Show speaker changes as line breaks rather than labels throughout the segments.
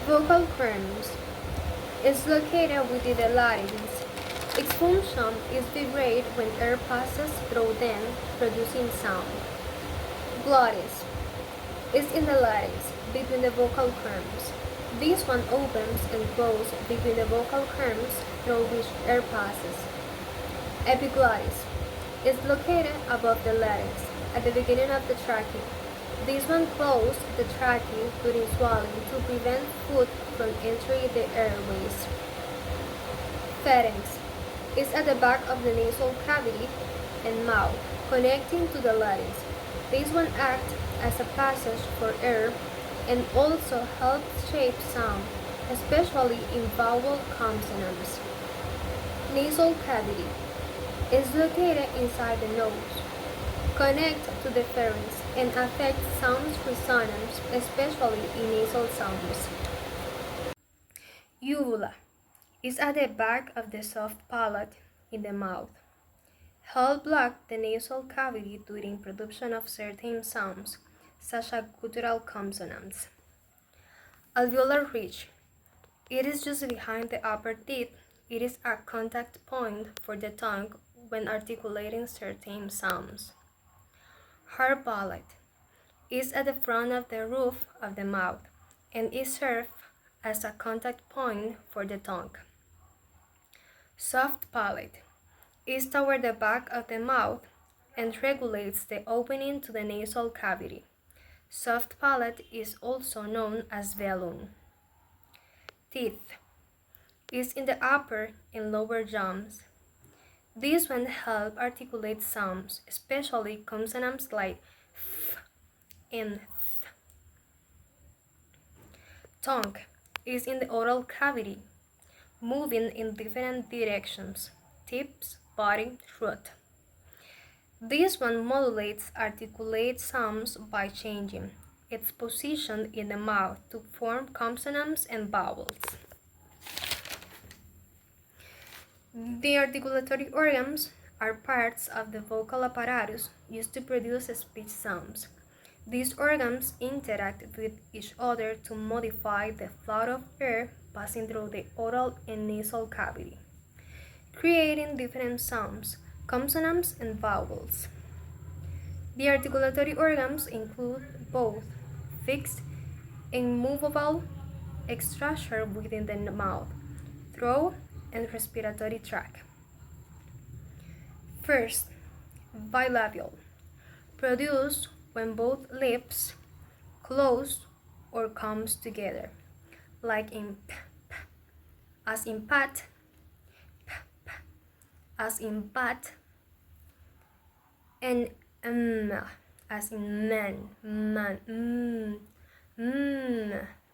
Vocal cords is located within the larynx. Its function is vibrate when air passes through them, producing sound. Glottis is in the larynx, between the vocal cords. This one opens and closes between the vocal cords through which air passes. Epiglottis is located above the larynx, at the beginning of the trachea. This one closes the trachea during swallowing to prevent food from entering the airways. Pharynx is at the back of the nasal cavity and mouth, connecting to the larynx. This one acts as a passage for air and also helps shape sound, especially in vowel consonants. Nasal cavity is located inside the nose, connects to the pharynx, and affects sound resonance, especially in nasal sounds. Uvula is at the back of the soft palate in the mouth. Help block the nasal cavity during production of certain sounds, such as guttural consonants. Alveolar ridge. It is just behind the upper teeth. It is a contact point for the tongue when articulating certain sounds. Hard palate is at the front of the roof of the mouth and is served as a contact point for the tongue. Soft palate is toward the back of the mouth and regulates the opening to the nasal cavity. Soft palate is also known as velum. Teeth is in the upper and lower jaws. This one helps articulate sounds, especially consonants like f and th. Tongue is in the oral cavity, moving in different directions: tips, body, throat. This one modulates articulate sounds by changing its position in the mouth to form consonants and vowels. The articulatory organs are parts of the vocal apparatus used to produce speech sounds. These organs interact with each other to modify the flow of air passing through the oral and nasal cavity, creating different sounds, consonants, and vowels. The articulatory organs include both fixed and movable structure within the mouth, throat, and respiratory tract. First, bilabial, produced when both lips close or comes together, like in p, p, as in pat, p, p, as in bat, and as in man,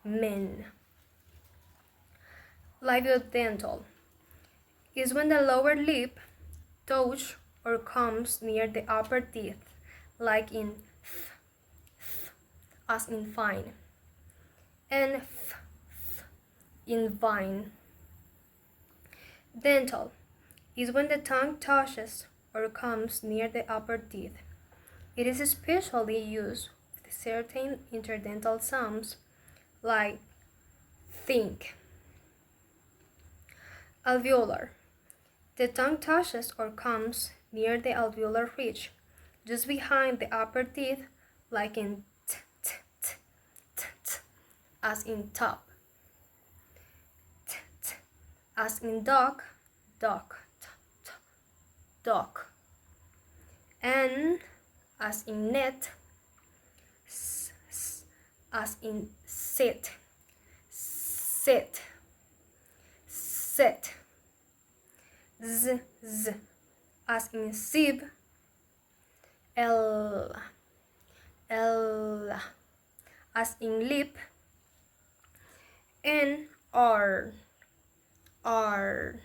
men. Labiodental is when the lower lip touches or comes near the upper teeth, like in as in fine, and in vine. Dental is when the tongue touches or comes near the upper teeth. It is especially used with certain interdental sounds like think. Alveolar. The tongue touches or comes near the alveolar ridge, just behind the upper teeth, like in t, t, t, t, t, as in top. T, t, as in dog, dog, t, t, dog. And as in net, s, s, as in sit, sit, sit. Z, z, as in sib, l, l, as in lip, and r, r,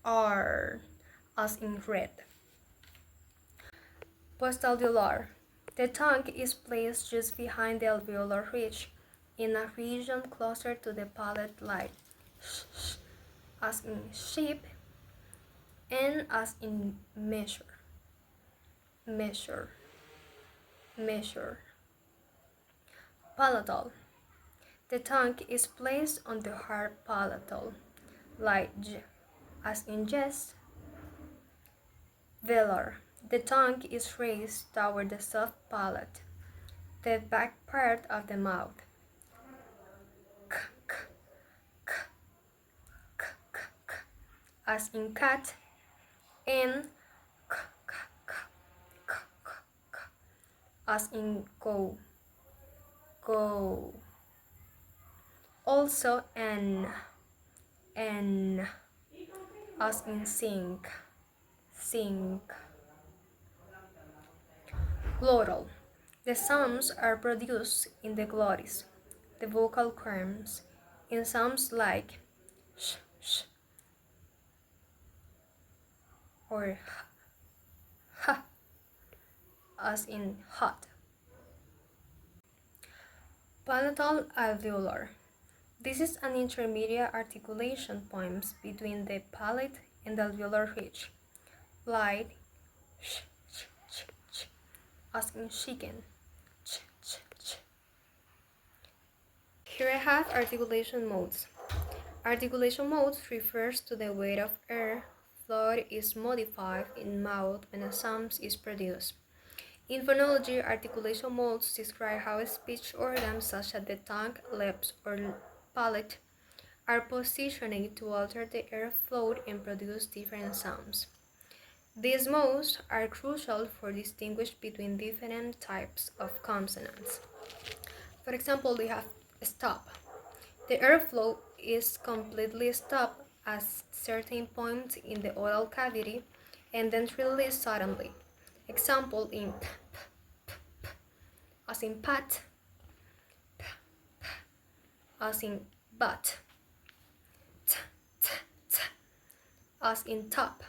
r, as in red. Postalveolar. The tongue is placed just behind the alveolar ridge, in a region closer to the palate line, as in sheep, and as in measure, measure, measure. Palatal. The tongue is placed on the hard palatal, like j, as in jest. Velar. The tongue is raised toward the soft palate, the back part of the mouth. K, k, k, k, k, k, as in cat, and k, k, k, k, k, k, as in go, go. Also n, as in sink, sink. Glottal. The sounds are produced in the glottis, the vocal cords, in sounds like sh, sh, or h, h, as in hot. Palatal alveolar. This is an intermediate articulation point between the palate and the alveolar ridge, like sh, ch, ch, ch, as in chicken, ch, ch, ch. Here I have articulation modes. Articulation modes refers to the way of air flow is modified in mouth when a sound is produced. In phonology, articulation modes describe how speech organs such as the tongue, lips, or palate are positioned to alter the airflow and produce different sounds. These modes are crucial for distinguishing between different types of consonants. For example, we have stop. The airflow is completely stopped at certain points in the oral cavity and then released suddenly. Example in p, p, p, p, as in pat, p, p, as in butt, t, t, t, as in top,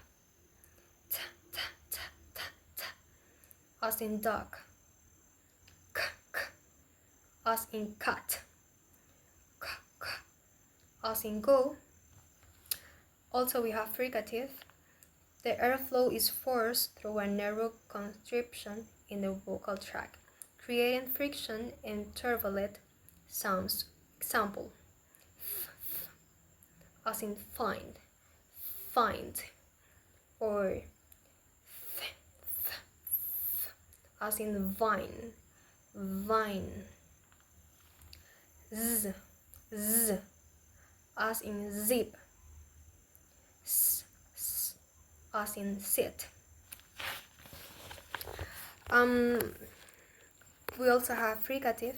t, t, t, t, t, as in dog, k, k, as in cat, k, k, as in go. Also, we have fricative. The airflow is forced through a narrow constriction in the vocal tract, creating friction and turbulent sounds. Example, f, f, as in find, find, or f, f, f, as in vine, vine. Z, z, as in zip, s, s, as in sit. We also have fricative.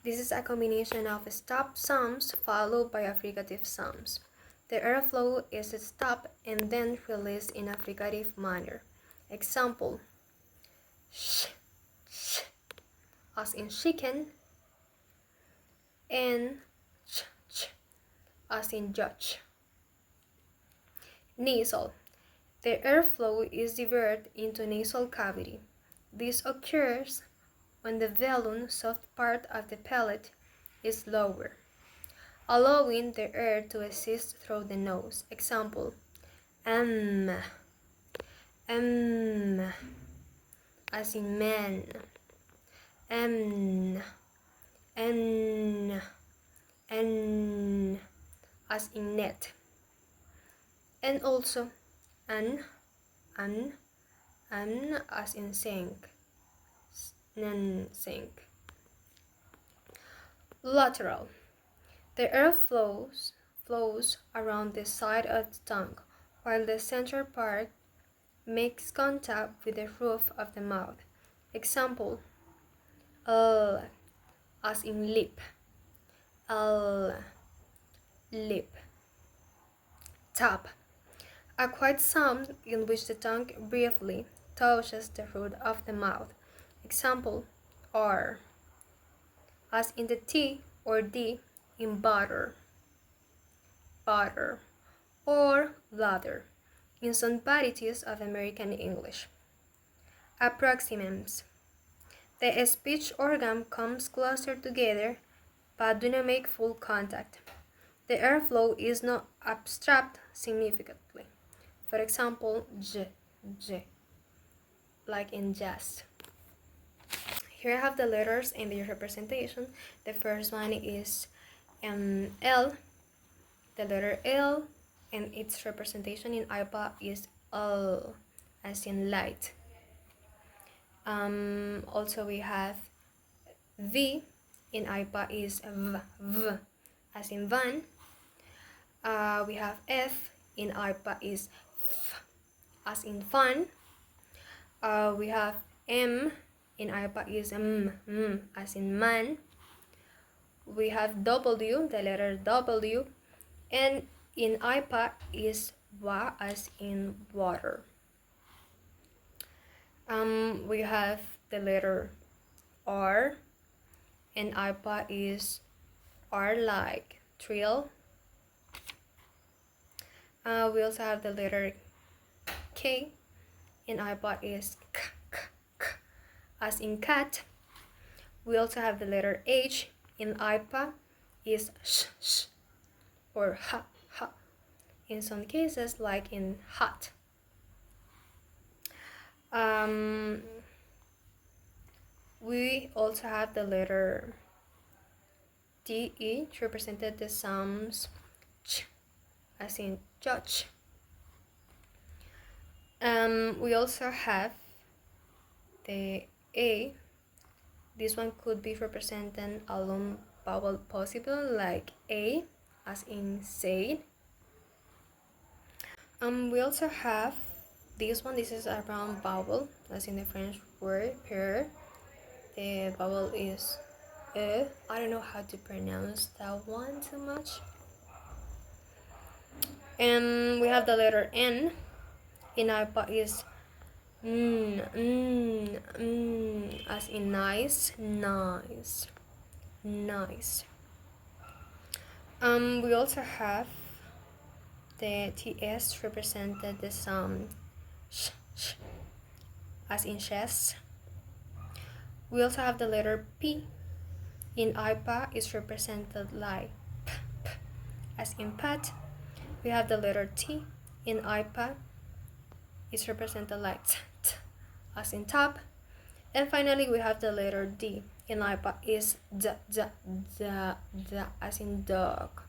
This is a combination of stop sounds followed by a fricative sounds. The airflow is stopped and then released in a fricative manner. Example, sh, sh, as in chicken, and ch, ch, as in judge. Nasal. The airflow is diverted into nasal cavity. This occurs when the velum, soft part of the palate, is lower, allowing the air to exist through the nose. Example, m, as in man, n, as in net, and also an, as in sink, sink. Lateral. The air flows around the side of the tongue, while the center part makes contact with the roof of the mouth. Example, as in lip, lip. Tap. A quiet sound in which the tongue briefly touches the roof of the mouth. Example, R, as in the T or D in butter, butter, or bladder in some varieties of American English. Approximants. The speech organ comes closer together but do not make full contact. The airflow is not obstructed significantly. For example, j, j, like in jest. Here I have the letters and their representation. The first one is L, the letter L, and its representation in IPA is L, as in light. Also we have V, in IPA is V, as in van. We have F, in IPA is F, as in fun. We have M, in IPA is M, as in man. We have W, the letter W, and in IPA is WA, as in water. We have the letter R, and IPA is R like thrill. We also have the letter K, in IPA is K, as in cat. We also have the letter H, in IPA is sh, or ha, in some cases like in hot. We also have the letter D, which represented the sounds ch, as in judge. We also have the A. This one could be representing a long vowel possible, like A, as in say. We also have this one. This is a round vowel, as in the French word pear. The vowel is E. I don't know how to pronounce that one too much. And we have the letter N. In IPA is as in nice. We also have the TS represented the sound sh, as in chest. We also have the letter P. In IPA is represented like p, as in pet. We have the letter T. In IPA is represented like t, as in top. And finally we have the letter D. In IPA is d, as in dog.